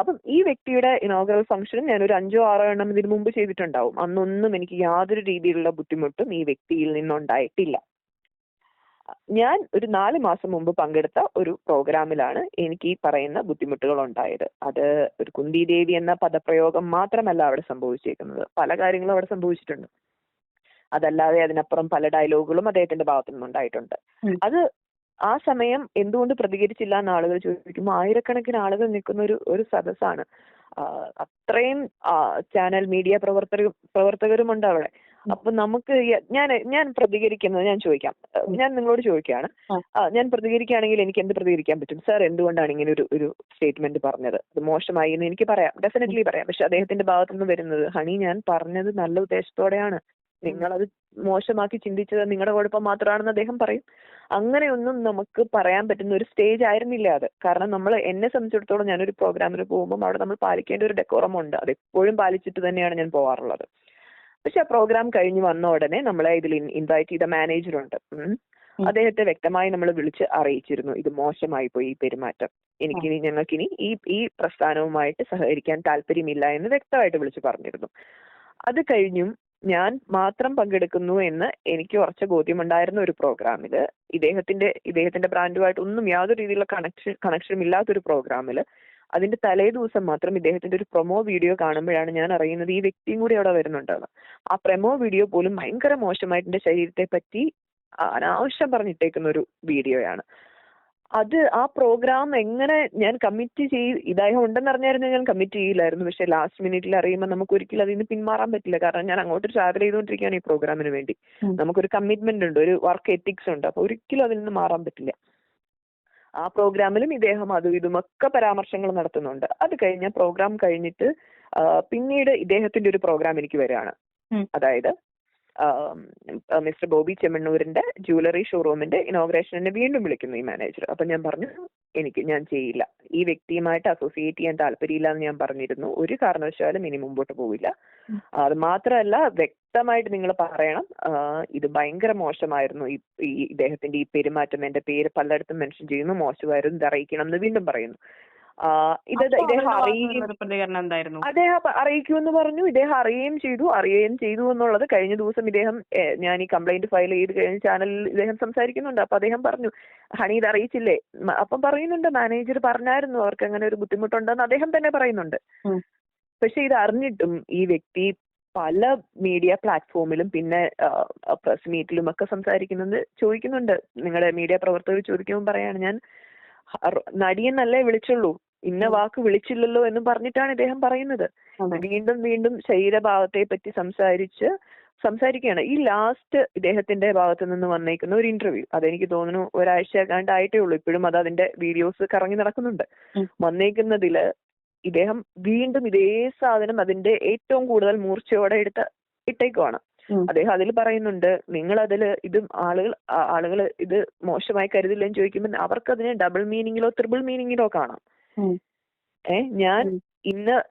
അപ്പം ഈ വ്യക്തിയുടെ ഇനോഗ്രൽ ഫംഗ്ഷനും ഞാനൊരു 5-6 എണ്ണം ഇതിനു മുമ്പ് ചെയ്തിട്ടുണ്ടാവും. അന്നൊന്നും എനിക്ക് യാതൊരു രീതിയിലുള്ള ബുദ്ധിമുട്ടും ഈ വ്യക്തിയിൽ നിന്നുണ്ടായിട്ടില്ല. ഞാൻ ഒരു 4 മാസം മുമ്പ് പങ്കെടുത്ത ഒരു പ്രോഗ്രാമിലാണ് എനിക്ക് ഈ പറയുന്ന ബുദ്ധിമുട്ടുകൾ ഉണ്ടായത്. അത് ഒരു കുന്തി ദേവി എന്ന പദപ്രയോഗം മാത്രമല്ല അവിടെ സംഭവിച്ചേക്കുന്നത്, പല കാര്യങ്ങളും അവിടെ സംഭവിച്ചിട്ടുണ്ട്. അതല്ലാതെ അതിനപ്പുറം പല ഡയലോഗുകളും അദ്ദേഹത്തിന്റെ ഭാഗത്തു നിന്നുണ്ടായിട്ടുണ്ട്. അത് ആ സമയം എന്തുകൊണ്ട് പ്രതികരിച്ചില്ല എന്ന് ആളുകൾ ചോദിക്കുമ്പോൾ ആയിരക്കണക്കിന് ആളുകൾ നിൽക്കുന്ന ഒരു സദസ്സാണ്. അത്രയും ചാനൽ മീഡിയ പ്രവർത്തകരുമുണ്ട് അവിടെ. അപ്പൊ നമുക്ക് ഞാൻ പ്രതികരിക്കുന്നത് ഞാൻ ചോദിക്കാം, ഞാൻ നിങ്ങളോട് ചോദിക്കുകയാണ്, ഞാൻ പ്രതികരിക്കുകയാണെങ്കിൽ എനിക്ക് എന്ത് പ്രതികരിക്കാൻ പറ്റും? സാർ എന്തുകൊണ്ടാണ് ഇങ്ങനെ ഒരു സ്റ്റേറ്റ്മെന്റ് പറഞ്ഞത്? അത് മോശമായി എന്ന് എനിക്ക് പറയാം, ഡെഫിനറ്റ്ലി പറയാം. പക്ഷെ അദ്ദേഹത്തിന്റെ ഭാഗത്തുനിന്ന് വരുന്നത്, ഹണി ഞാൻ പറഞ്ഞത് നല്ല ഉദ്ദേശത്തോടെയാണ്, നിങ്ങളത് മോശമാക്കി ചിന്തിച്ചത് നിങ്ങളുടെ കുഴപ്പം മാത്രമാണെന്ന് അദ്ദേഹം പറയും. അങ്ങനെയൊന്നും നമുക്ക് പറയാൻ പറ്റുന്ന ഒരു സ്റ്റേജ് ആയിരുന്നില്ല അത്. കാരണം എന്നെ സംബന്ധിച്ചിടത്തോളം ഞാനൊരു പ്രോഗ്രാമിന് പോകുമ്പോൾ അവിടെ നമ്മൾ പാലിക്കേണ്ട ഒരു ഡെക്കോറം ഉണ്ട്. അത് എപ്പോഴും പാലിച്ചിട്ട് തന്നെയാണ് ഞാൻ പോകാറുള്ളത്. പക്ഷെ ആ പ്രോഗ്രാം കഴിഞ്ഞ് വന്ന ഉടനെ നമ്മളെ ഇതിൽ ഇൻവൈറ്റ് ചെയ്ത മാനേജറുണ്ട്. അദ്ദേഹത്തെ വ്യക്തമായി നമ്മൾ വിളിച്ച് അറിയിച്ചിരുന്നു, ഇത് മോശമായി പോയി ഈ പെരുമാറ്റം, ഞങ്ങൾക്കിനി ഈ പ്രസ്ഥാനവുമായിട്ട് സഹകരിക്കാൻ താല്പര്യമില്ല എന്ന് വ്യക്തമായിട്ട് വിളിച്ച് പറഞ്ഞിരുന്നു. അത് കഴിഞ്ഞും ഞാൻ മാത്രം പങ്കെടുക്കുന്നു എന്ന് എനിക്ക് ഉറച്ച ബോധ്യമുണ്ടായിരുന്ന ഒരു പ്രോഗ്രാമില്, ഇദ്ദേഹത്തിന്റെ ബ്രാൻഡുമായിട്ട് ഒന്നും യാതൊരു രീതിയിലുള്ള കണക്ഷനും ഇല്ലാത്തൊരു പ്രോഗ്രാമില് അതിന്റെ തലേ ദിവസം മാത്രം ഇദ്ദേഹത്തിന്റെ ഒരു പ്രൊമോ വീഡിയോ കാണുമ്പോഴാണ് ഞാൻ അറിയുന്നത് ഈ വ്യക്തിയും കൂടി അവിടെ വരുന്നുണ്ടെന്ന്. ആ പ്രൊമോ വീഡിയോ പോലും ഭയങ്കര മോശമായിട്ട് എന്റെ ശരീരത്തെ പറ്റി അനാവശ്യം പറഞ്ഞിട്ടേക്കുന്ന ഒരു വീഡിയോയാണ്. ആ പ്രോഗ്രാം എങ്ങനെ ഞാൻ കമ്മിറ്റ് ഇദ്ദേഹം ഉണ്ടെന്ന് അറിഞ്ഞായിരുന്നു ഞാൻ കമ്മിറ്റ് ചെയ്യില്ലായിരുന്നു. പക്ഷെ ലാസ്റ്റ് മിനിറ്റിൽ അറിയുമ്പോൾ നമുക്ക് ഒരിക്കലും അതിൽ നിന്ന് പിന്മാറാൻ പറ്റില്ല. കാരണം ഞാൻ അങ്ങോട്ട് ട്രാവൽ ചെയ്തുകൊണ്ടിരിക്കുകയാണ് ഈ പ്രോഗ്രാമിന് വേണ്ടി. നമുക്കൊരു കമ്മിറ്റ്മെന്റ് ഉണ്ട്, ഒരു വർക്ക് എത്തിക്സ് ഉണ്ട്. അപ്പൊ ഒരിക്കലും അതിൽ നിന്ന് മാറാൻ പറ്റില്ല. ആ പ്രോഗ്രാമിലും ഇദ്ദേഹം അതും ഇതുമൊക്കെ പരാമർശങ്ങൾ നടത്തുന്നുണ്ട്. അത് കഴിഞ്ഞ പ്രോഗ്രാം കഴിഞ്ഞിട്ട് പിന്നീട് ഇദ്ദേഹത്തിന്റെ ഒരു പ്രോഗ്രാം എനിക്ക് വരികയാണ്. അതായത് മിസ്റ്റർ ബോബി ചെമ്മണ്ണൂരിന്റെ ജ്വല്ലറി ഷോറൂമിന്റെ ഇനോഗ്രേഷൻ എന്നെ വീണ്ടും വിളിക്കുന്നു ഈ മാനേജർ. അപ്പൊ ഞാൻ പറഞ്ഞു, ഞാൻ ചെയ്യില്ല, ഈ വ്യക്തിയുമായിട്ട് അസോസിയേറ്റ് ചെയ്യാൻ താല്പര്യമില്ല എന്ന് ഞാൻ പറഞ്ഞിരുന്നു. ഒരു കാരണവശാലും ഇനി മുമ്പോട്ട് പോവില്ല. അത് മാത്രമല്ല, വ്യക്തമായിട്ട് നിങ്ങൾ പറയണം, ഇത് ഭയങ്കര മോശമായിരുന്നു, ഈ ഇദ്ദേഹത്തിന്റെ ഈ പെരുമാറ്റം, എന്റെ പേര് പലയിടത്തും മെൻഷൻ ചെയ്യുന്നു, മോശമായിരുന്നു, ഇത് അറിയിക്കണം എന്ന് വീണ്ടും പറയുന്നു. ഇദ്ദേഹം അറിയിക്കുമെന്ന് പറഞ്ഞു. ഇദ്ദേഹം അറിയുകയും ചെയ്തു എന്നുള്ളത് കഴിഞ്ഞ ദിവസം ഞാൻ ഈ കംപ്ലൈന്റ് ഫയൽ ചെയ്ത് കഴിഞ്ഞ ചാനലിൽ ഇദ്ദേഹം സംസാരിക്കുന്നുണ്ട്. അപ്പൊ അദ്ദേഹം പറഞ്ഞു, ഹണി ഇത് അറിയിച്ചില്ലേ? അപ്പം പറയുന്നുണ്ട്, മാനേജർ പറഞ്ഞായിരുന്നു അവർക്ക് അങ്ങനെ ഒരു ബുദ്ധിമുട്ടുണ്ടെന്ന് അദ്ദേഹം തന്നെ പറയുന്നുണ്ട്. പക്ഷെ ഇത് അറിഞ്ഞിട്ടും ഈ വ്യക്തി പല മീഡിയ പ്ലാറ്റ്ഫോമിലും പിന്നെ പ്രസ് മീറ്റിലും ഒക്കെ ചോദിക്കുന്നുണ്ട്. നിങ്ങളുടെ മീഡിയ പ്രവർത്തകർ ചോദിക്കുമ്പോൾ പറയാണ്, ഞാൻ നടിയെന്നല്ലേ വിളിച്ചുള്ളൂ, ഇന്ന വാക്ക് വിളിച്ചില്ലല്ലോ എന്ന് പറഞ്ഞിട്ടാണ് ഇദ്ദേഹം പറയുന്നത്. വീണ്ടും വീണ്ടും ശരീരഭാവത്തെ പറ്റി സംസാരിക്കുകയാണ്. ഈ ലാസ്റ്റ് ഇദ്ദേഹത്തിന്റെ ഭാഗത്തു നിന്ന് വന്നേക്കുന്ന ഒരു ഇന്റർവ്യൂ, അതെനിക്ക് തോന്നുന്നു ഒരാഴ്ച കണ്ടായിട്ടേ ഉള്ളൂ, ഇപ്പോഴും അതിന്റെ വീഡിയോസ് കറങ്ങി നടക്കുന്നുണ്ട്. വന്നേക്കുന്നതില് ഇദ്ദേഹം വീണ്ടും ഇതേ സാധനം അതിന്റെ ഏറ്റവും കൂടുതൽ മൂർച്ചയോടെ ഇട്ടേക്കുവാണ്. അദ്ദേഹം അതിൽ പറയുന്നുണ്ട്, നിങ്ങൾ അതിൽ ആളുകൾ ഇത് മോശമായി കരുതില്ലെന്ന് ചോദിക്കുമ്പോൾ അവർക്ക് അതിനെ ഡബിൾ മീനിങ്ങിലോ ട്രിപ്പിൾ മീനിങ്ങിലോ കാണാം. ഞാൻ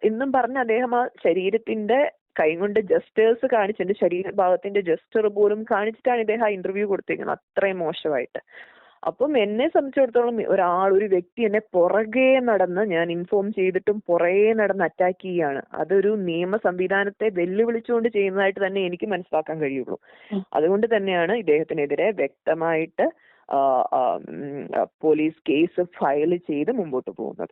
ഇന്നും പറഞ്ഞ അദ്ദേഹം ആ ശരീരത്തിന്റെ കൈകൊണ്ട് ജസ്റ്റേഴ്സ് കാണിച്ച്, എന്റെ ശരീരഭാഗത്തിന്റെ ജസ്റ്റർ പോലും കാണിച്ചിട്ടാണ് ഇദ്ദേഹം ആ ഇന്റർവ്യൂ കൊടുത്തേക്കുന്നത്, അത്രയും മോശമായിട്ട്. അപ്പം എന്നെ സംബന്ധിച്ചിടത്തോളം ഒരു വ്യക്തി എന്നെ പുറകെ നടന്ന്, ഞാൻ ഇൻഫോം ചെയ്തിട്ടും പുറകെ നടന്ന് അറ്റാക്ക് ചെയ്യുകയാണ്. അതൊരു നിയമ സംവിധാനത്തെ വെല്ലുവിളിച്ചുകൊണ്ട് ചെയ്യുന്നതായിട്ട് തന്നെ എനിക്ക് മനസ്സിലാക്കാൻ കഴിയുള്ളൂ. അതുകൊണ്ട് തന്നെയാണ് ഇദ്ദേഹത്തിനെതിരെ വ്യക്തമായിട്ട് പോലീസ് കേസ് ഫയൽ ചെയ്ത് മുമ്പോട്ട് പോകുന്നത്.